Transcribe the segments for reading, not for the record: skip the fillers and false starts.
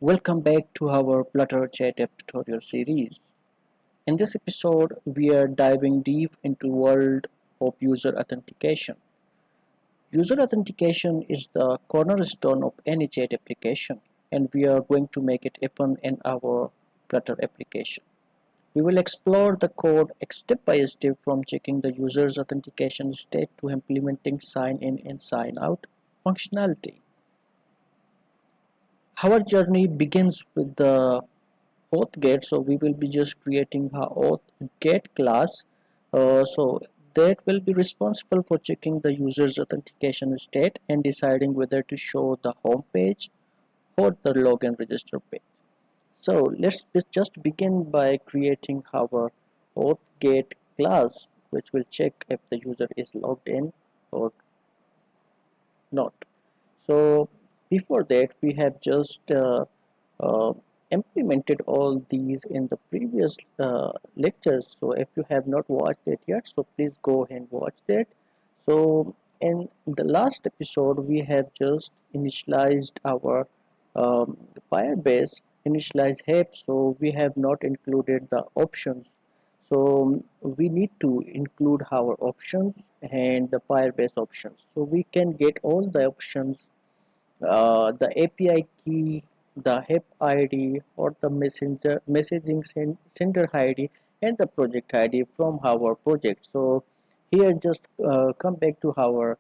Welcome back to our Flutter Chat app tutorial series. In this episode, we are diving deep into world of user authentication. User authentication is the cornerstone of any chat application, and we are going to make it happen in our Flutter application. We will explore the code step by step from checking the user's authentication state to implementing sign in and sign out functionality. Our journey begins with the auth get. So we will be just creating a auth get class, so that will be responsible for checking the user's authentication state and deciding whether to show the home page or the login register page. So just begin by creating our auth get class, which will check if the user is logged in or not. So before that, we have just uh, implemented all these in the previous lectures. So if you have not watched it yet, so please go ahead and watch that. So in the last episode, we have just initialized our Firebase initialize app. So we have not included the options. So we need to include our options and the Firebase options. So we can get all the options, the API key, the HEP ID, or the sender ID, and the project ID from our project. So here just come back to our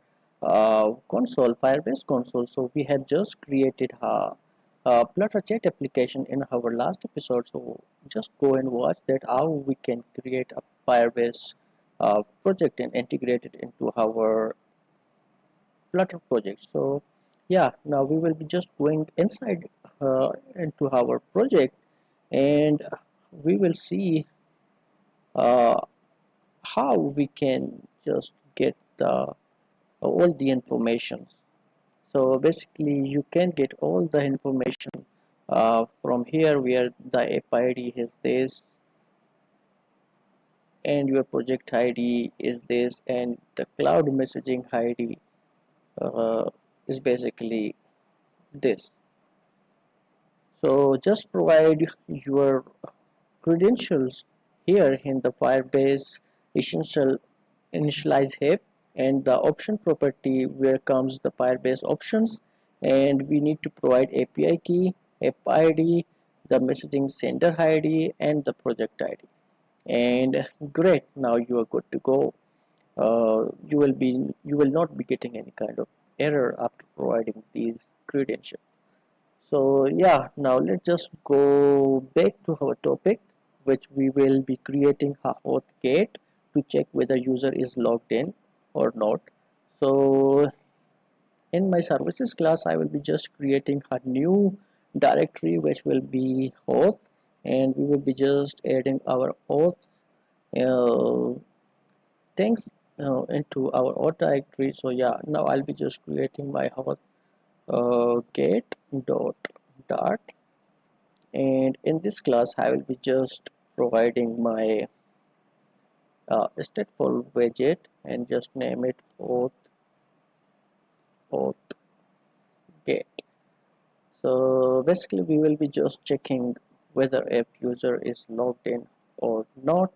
console, Firebase console. So we have just created a Flutter chat application in our last episode. So just go and watch that how we can create a Firebase project and integrate it into our Flutter project. So yeah, now we will be just going inside into our project, and we will see uh, how we can just get all the information. So basically you can get all the information from here, where the app ID is this and your project ID is this, and the cloud messaging ID uh, is basically this. So just provide your credentials here in the Firebase essential initialize app, and the option property where comes the Firebase options, and we need to provide API key, app ID, the messaging sender ID, and the project ID. And great, now you are good to go. You will not be getting any kind of error after providing these credentials. So yeah, now let's just go back to our topic, which we will be creating a auth gate to check whether user is logged in or not. So in my services class, I will be just creating a new directory which will be auth, and we will be just adding our auth uh, things into our auth directory. So yeah, now I'll be just creating my auth get dot, and in this class I will be just providing my stateful widget and just name it auth get. So basically we will be just checking whether a user is logged in or not.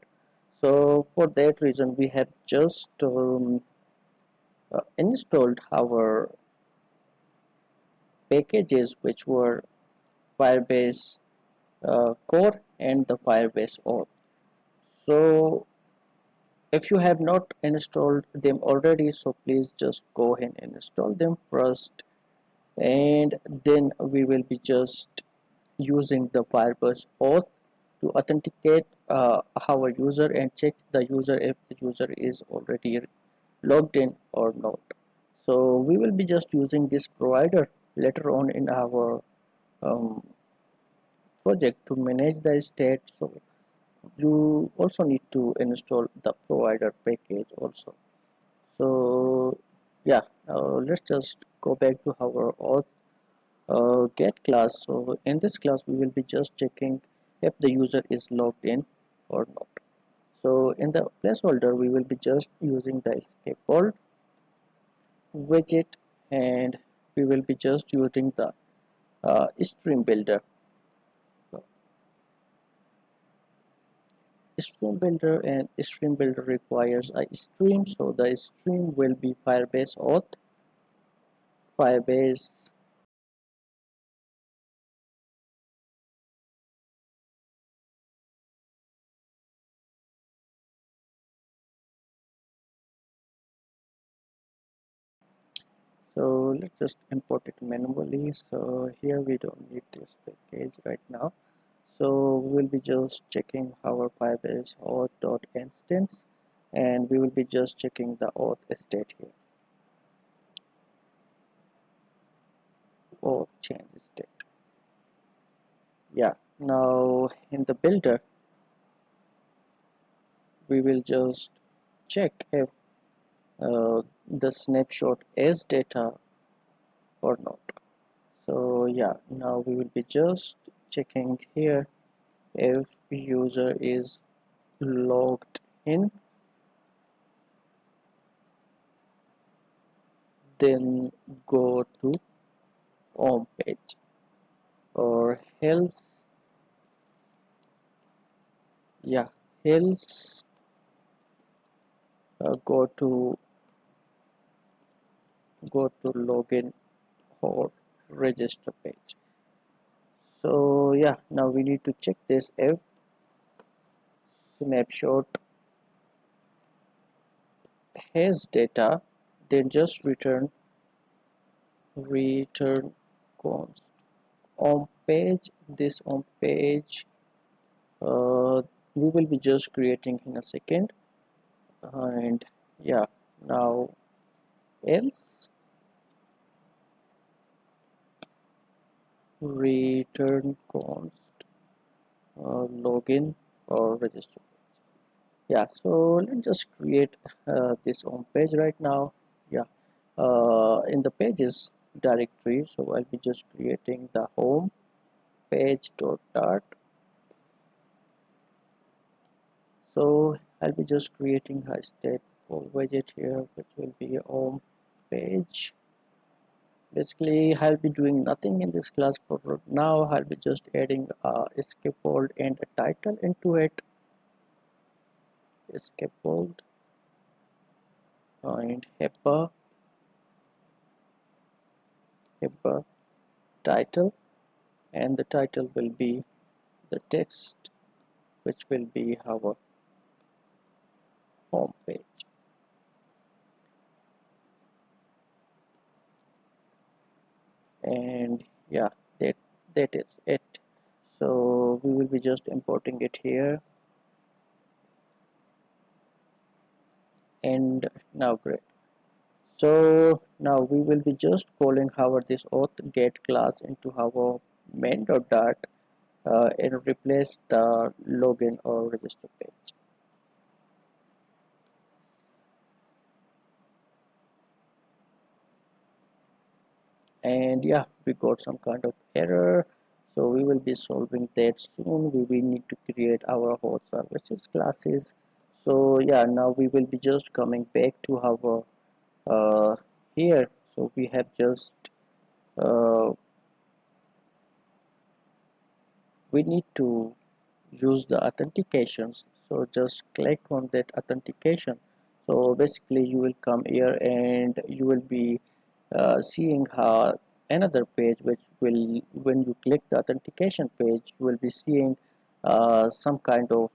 So for that reason we have just installed our packages, which were Firebase core and the Firebase auth. So if you have not installed them already, so please just go ahead and install them first, and then we will be just using the Firebase auth to authenticate our user and check the user if the user is already logged in or not. So we will be just using this provider later on in our um, project to manage the state. So you also need to install the provider package also. So yeah, let's just go back to our auth get class. So in this class we will be just checking if the user is logged in or not. So in the placeholder we will be just using the scaffold widget, and we will be just using the stream builder. stream builder, and stream builder requires a stream, so the stream will be Firebase Auth, Firebase. So let's just import it manually. So here we don't need this package right now. So we will be just checking our Firebase auth dot instance, and we will be just checking the auth state here, auth change state. Yeah, now in the builder we will just check if the snapshot is data or not. So yeah, now we will be just checking here if user is logged in, then go to home page, or else, yeah, else go to login or register page. So yeah, now we need to check this if snapshot has data, then just return const on page. This on page we will be just creating in a second. And yeah, now else return const login or register. Yeah, so let's just create this home page right now. Yeah, in the pages directory, so I'll be just creating the home page dot dart. So I'll be just creating a stateful widget here, which will be a home page. Basically, I'll be doing nothing in this class for now. I'll be just adding a scaffold and a title into it. Scaffold and header title, and the title will be the text, which will be our home page. And yeah, that is it. So we will be just importing it here. And now great. So now we will be just calling our this auth get class into our main.dart and replace the login or register page. And yeah, we got some kind of error, so we will be solving that soon. We will need to create our host services classes. So yeah, now we will be just coming back to our here. So we have just uh, we need to use the authentications, so just click on that authentication. So basically you will come here and you will be seeing another page, which will, when you click the authentication page, you will be seeing some kind of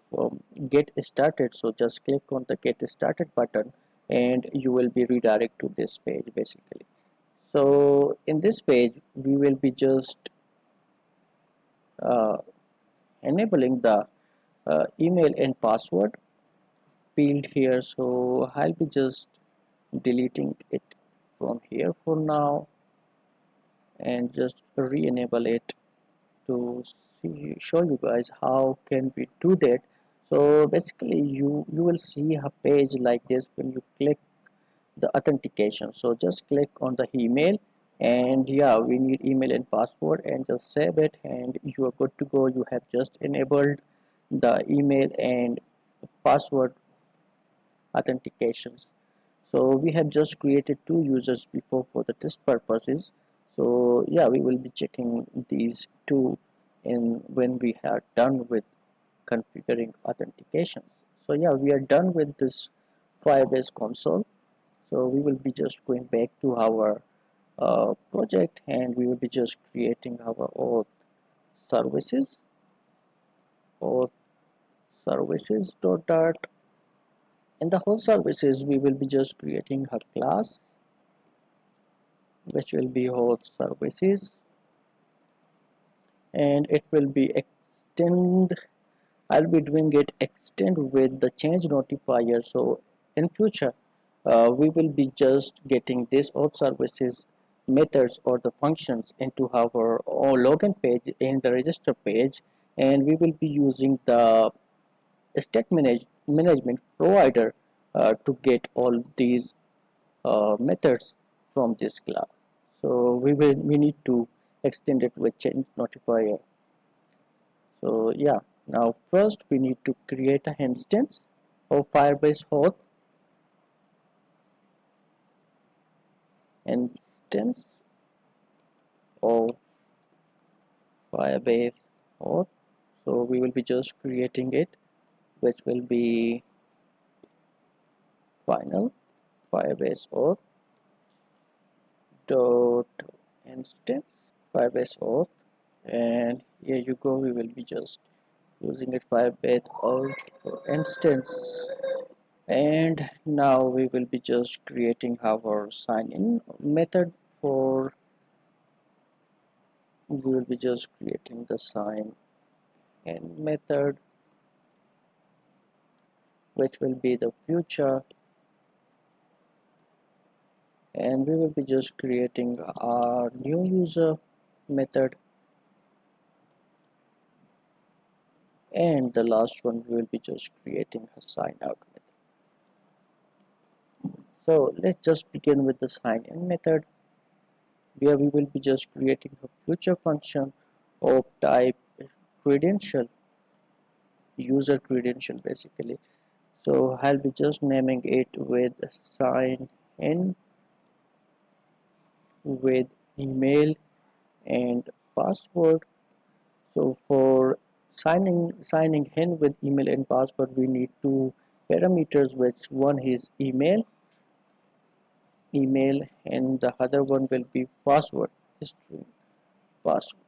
get started. So just click on the get started button and you will be redirected to this page basically. So in this page we will be just uh, enabling the email and password field here. So I'll be just deleting it from here for now and just re-enable it to show you guys how can we do that. So basically you will see a page like this when you click the authentication. So just click on the email, and yeah, we need email and password, and just save it and you are good to go. You have just enabled the email and password authentications. So we have just created two users before for the test purposes. So yeah, we will be checking these two in when we are done with configuring authentication. So yeah, we are done with this Firebase console. So we will be just going back to our project, and we will be just creating our auth services, auth services dot. In the whole services, we will be just creating a class which will be auth services, and it will be extend. I'll be doing it extend with the change notifier. So in future, we will be just getting this auth services methods or the functions into our login page in the register page, and we will be using the state management provider to get all these methods from this class. So we need to extend it with change notifier. So yeah, now first we need to create an instance of Firebase Auth, instance of Firebase Auth. So we will be just creating it, which will be final Firebase Auth dot instance Firebase Auth, and here you go. We will be just using it Firebase Auth for instance. And now we will be just creating our sign in method for we will be just creating the sign in method, which will be the future, and we will be just creating our new user method, and the last one we will be just creating a sign out method. So let's just begin with the sign in method, where we will be just creating a future function of type credential, user credential basically. So I'll be just naming it with sign in with email and password. So for signing in with email and password, we need two parameters, which one is email, and the other one will be password, string password.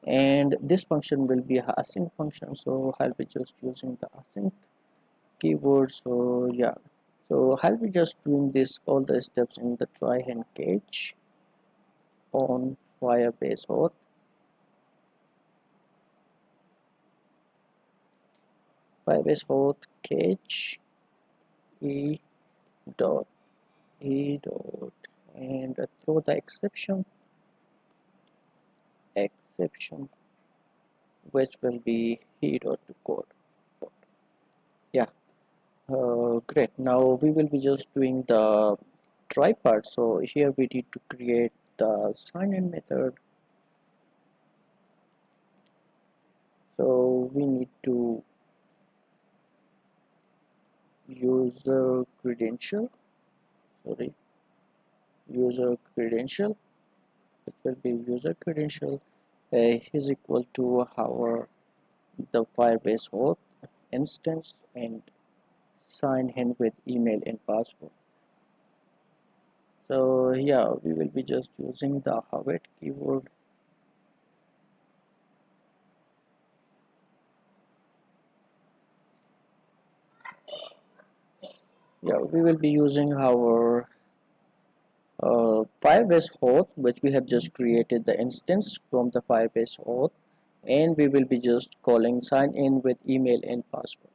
And this function will be a async function, so I'll be just using the async keyword. So yeah, so I'll be just doing this all the steps in the try and catch on Firebase Auth. Firebase Auth catch e dot and throw the exception, which will be e dot to code. Yeah, great. Now we will be just doing the try part. So here we need to create the sign in method. So we need to user credential, sorry, user credential, which will be user credential is equal to our the Firebase Auth instance and sign in with email and password. So yeah, we will be just using the Howard keyword. Yeah, we will be using our Firebase Auth, which we have just created the instance from the Firebase Auth, and we will be just calling sign in with email and password.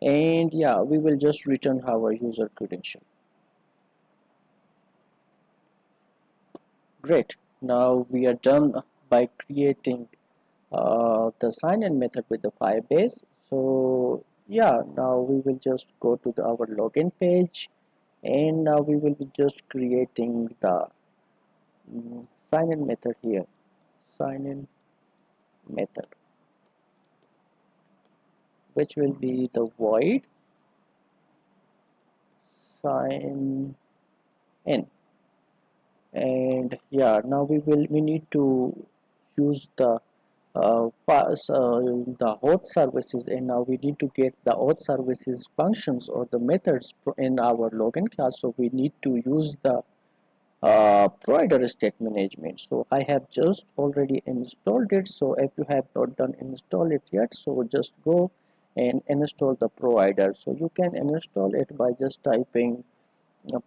And yeah, we will just return our user credential. Great. Now we are done by creating the sign-in method with the Firebase. So yeah, now we will just go to our login page, and now we will be just creating the sign-in method here. Sign-in method, which will be the void sign in. And yeah, now we need to use the the auth services, and now we need to get the auth services functions or the methods in our login class. So we need to use the provider state management. So I have just already installed it. So if you have not done install it yet, so just go and install the provider. So you can install it by just typing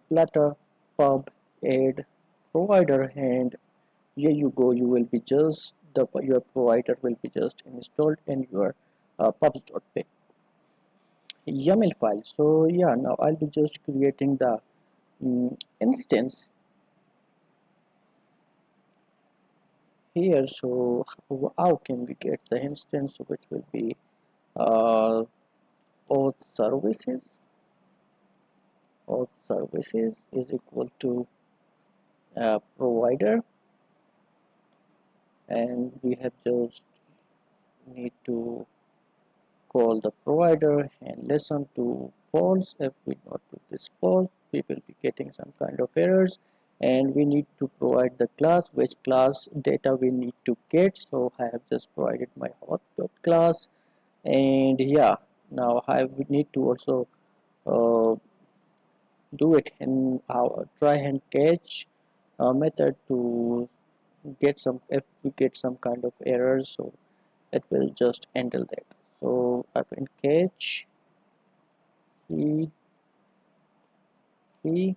Flutter pub add provider, and here you go. You will be just your provider will be just installed in your pubs.py YAML file. So yeah, now I'll be just creating the instance here. So how can we get the instance, which will be uh, auth services. Auth services is equal to provider, and we have just need to call the provider and listen to false. If we not do this false, we will be getting some kind of errors, and we need to provide the class, which class data we need to get. So I have just provided my auth class, and yeah, now I would need to also uh, do it in our try and catch method to get some, if we get some kind of errors, so it will just handle that. So I can catch key key,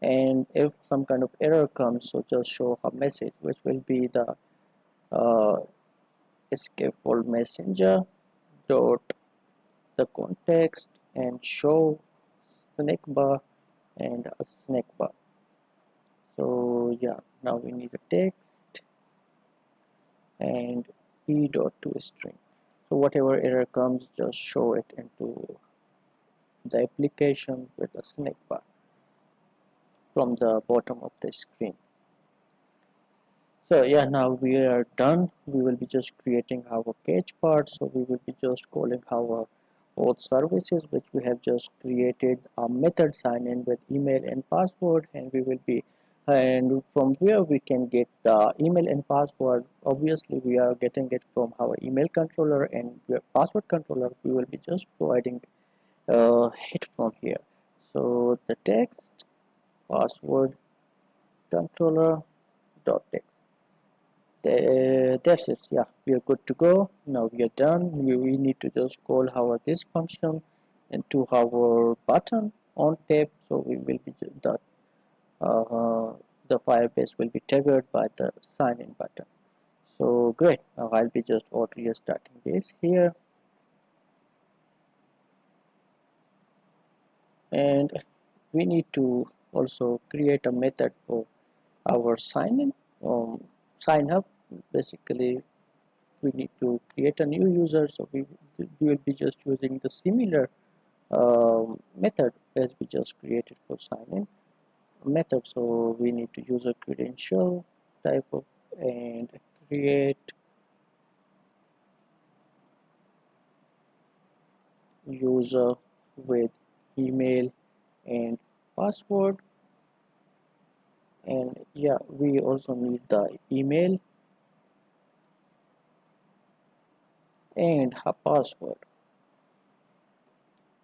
and if some kind of error comes, so just show a message, which will be the uh, scaffold messenger dot the context and show snake bar and a snake bar. So yeah, now we need a text and p dot to string. So whatever error comes, just show it into the application with a snake bar from the bottom of the screen. So yeah, now we are done. We will be just creating our catch part. So we will be just calling our auth services, which we have just created a method sign in with email and password, and we will be, and from where we can get the email and password. Obviously we are getting it from our email controller, and your password controller we will be just providing it from here. So the text password controller dot text. That's it. Yeah, we are good to go. Now we are done. We need to just call our this function into our button on tab. So we will be the Firebase will be triggered by the sign in button. So great. Now I'll be just auto starting this here, and we need to also create a method for our sign in, sign up. Basically we need to create a new user, so we will be just using the similar method as we just created for sign in method. So we need to use a credential type of and create user with email and password, and yeah, we also need the email and a password.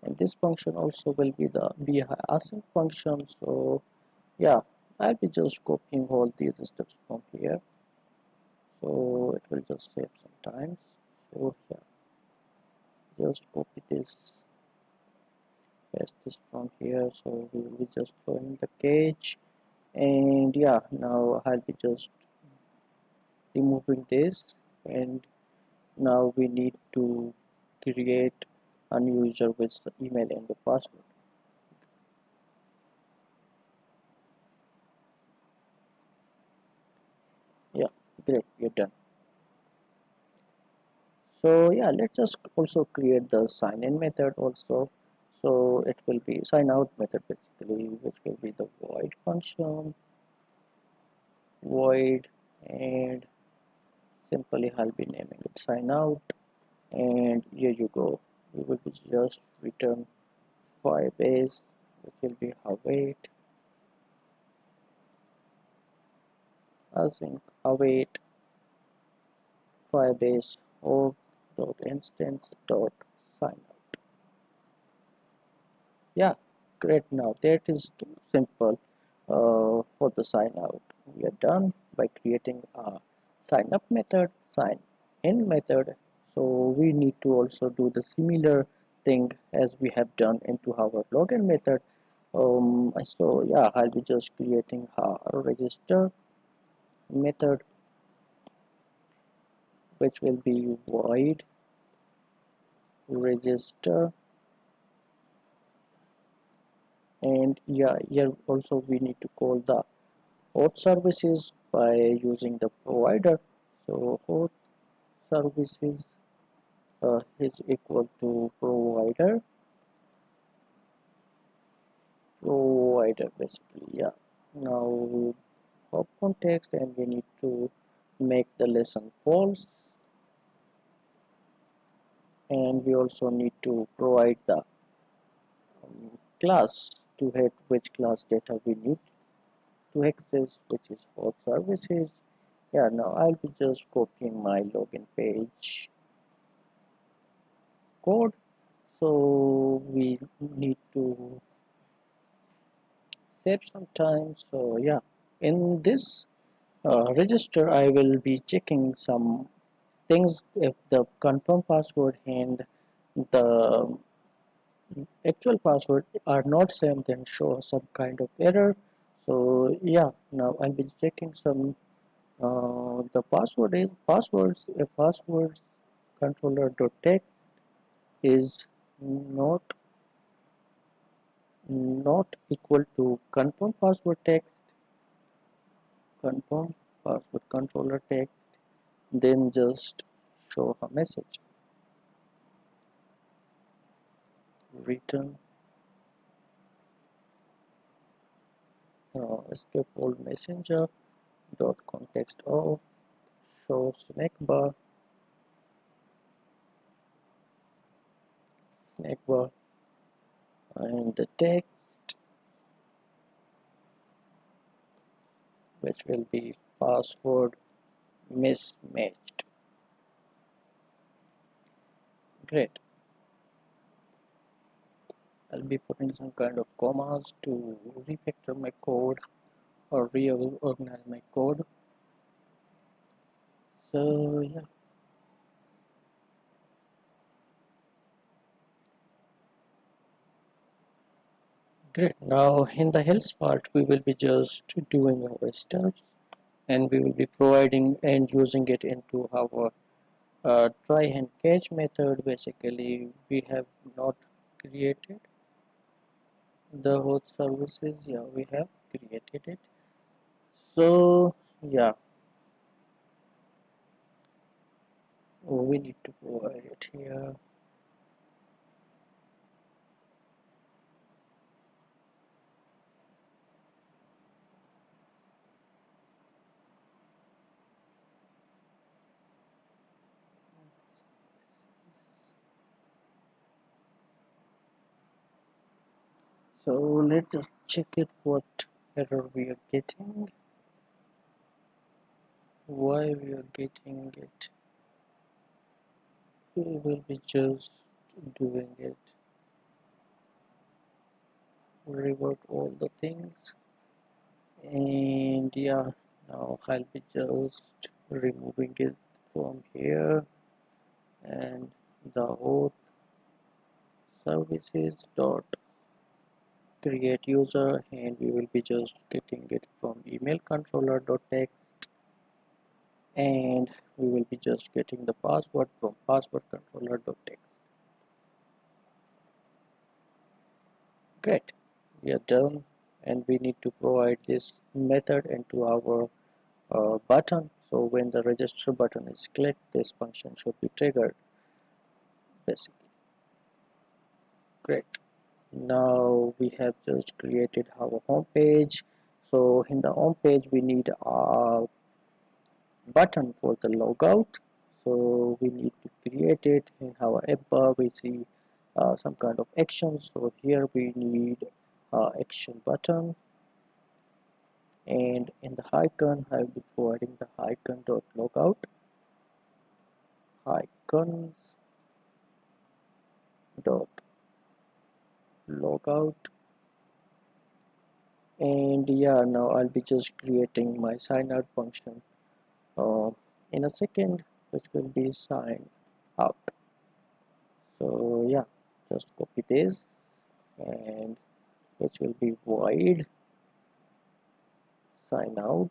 And this function also will be the be async function. So yeah, I'll be just copying all these steps from here, so it will just save some time. So yeah, just copy this, paste this from here, so we will be just throwing the cage, and yeah, now I'll be just removing this, and now we need to create a new user with the email and the password. Yeah, great, we're done. So yeah, let's just also create the sign in method also. So it will be sign out method basically, which will be the void function, void, and simply I'll be naming it sign out, and here you go. We will be just return Firebase, which will be await async await Firebase auth.instance.signout. Yeah, great. Now that is too simple for the sign out. We are done by creating a sign up method, sign in method. So we need to also do the similar thing as we have done into our login method. So yeah, I'll be just creating a register method which will be void register, and yeah, here also we need to call the host services by using the provider. So host services is equal to provider basically. Yeah, now hop context, and we need to make the lesson false, and we also need to provide the class to head which class data we need to access, which is host services. Yeah, now I'll be just copying my login page code. So we need to save some time. So yeah, in this register I will be checking some things. If the confirm password and the actual password are not same, then show some kind of error. So yeah, now I'll be checking some the password is passwords. A passwords controller.text is not not equal to confirm password text, confirm password controller text, then just show a message return escape all messenger dot context of show snack bar and the text which will be password mismatched. Great. I'll be putting some kind of commas to refactor my code or reorganize my code. So yeah, great. Now in the else part, we will be just doing our steps, and we will be providing and using it into our try and catch method. Basically, we have not created the host services. Yeah, we have created it. So yeah, we need to provide it here. So let's just check it what error we are getting, why we are getting it. We will be just doing it, revert all the things, and yeah, now I'll be just removing it from here, and the auth services dot create user, and we will be just getting it from email controller dot text, and we will be just getting the password from password controller dot text. Great, we are done, and we need to provide this method into our button. So when the register button is clicked, this function should be triggered basically. Great. Now we have just created our home page. So in the home page we need a button for the logout. So we need to create it. In our app bar we see some kind of actions. So here we need action button, and in the icon I will be providing the icon dot logout. icons dot logout, and yeah, now I'll be just creating my sign out function uh, in a second, which will be sign out. So yeah, just copy this, and which will be void sign out,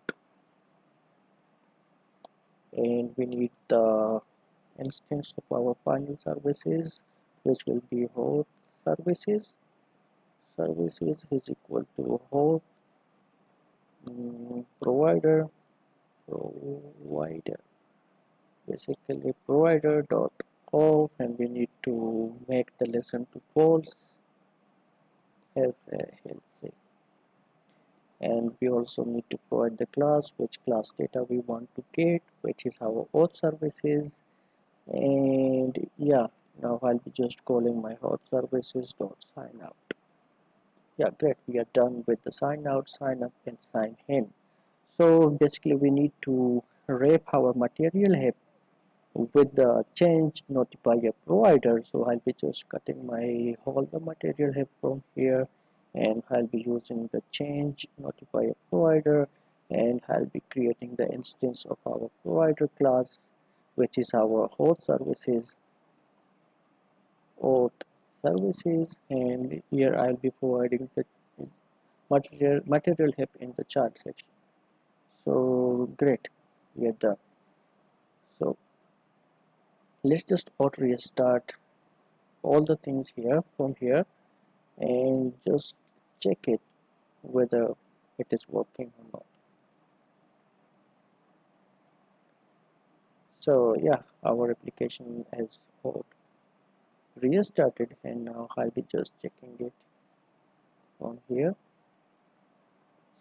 and we need the instance of our final services, which will be host services. Services is equal to host provider, basically provider dot off, and we need to make the lesson to false, have a healthy, and we also need to provide the class, which class data we want to get, which is our auth services. And yeah, now I'll be just calling my auth services dot sign out. Yeah, great, we are done with the sign out, sign up, and sign in. So basically we need to wrap our material hub with the change notifier provider. So I'll be just cutting my all the material hub from here, and I'll be using the change notifier provider, and I'll be creating the instance of our provider class, which is our host services auth services, and here I'll be providing the material hub in the chart section. So great, we are done. So let's just auto restart all the things here from here, and just check it whether it is working or not. So yeah, our application has restarted, and now I'll be just checking it from here.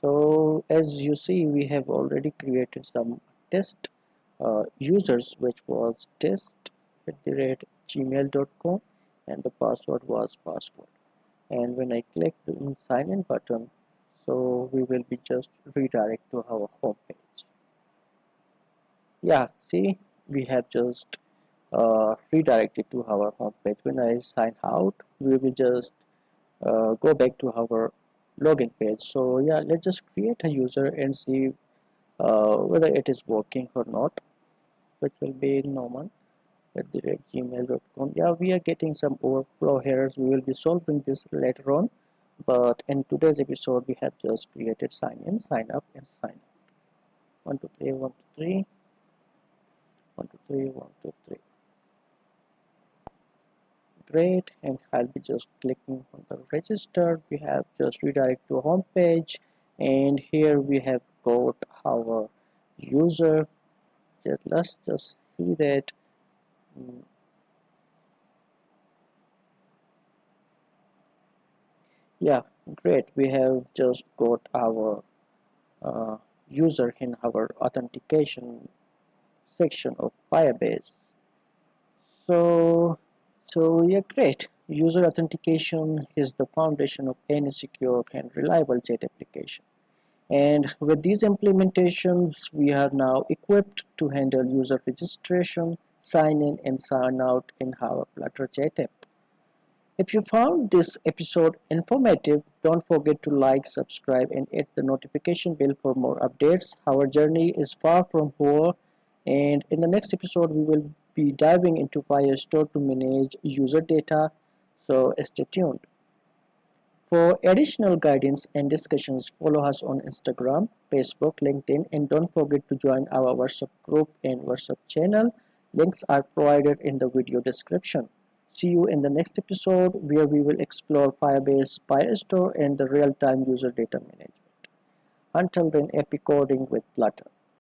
So as you see, we have already created some test users, which was test@gmail.com, and the password was password. And when I click the sign in button, so we will be just redirect to our home page. Yeah, see, we have just redirected to our home page. When I sign out, we will just go back to our login page. So yeah, let's just create a user and see whether it is working or not, which will be norman@gmail.com. Yeah, we are getting some overflow errors. We will be solving this later on, but in today's episode we have just created sign in, sign up, and sign out. 1 2 3 1 2 3 1 2 3 1 2 3. Great, and I'll be just clicking on the register. We have just redirect to home page, and here we have got our user. Let's just see that. mm, yeah, great, we have just got our uh, user in our authentication section of Firebase. So yeah, great. User authentication is the foundation of any secure and reliable Jet application. And with these implementations, we are now equipped to handle user registration, sign in, and sign out in our Flutter Jet app. If you found this episode informative, don't forget to like, subscribe, and hit the notification bell for more updates. Our journey is far from over, and in the next episode, we will be diving into Firestore to manage user data. So stay tuned. For additional guidance and discussions, follow us on Instagram, Facebook, LinkedIn, and don't forget to join our WhatsApp group and WhatsApp channel. Links are provided in the video description. See you in the next episode, where we will explore Firebase, Firestore, and the real-time user data management. Until then, happy coding with Flutter.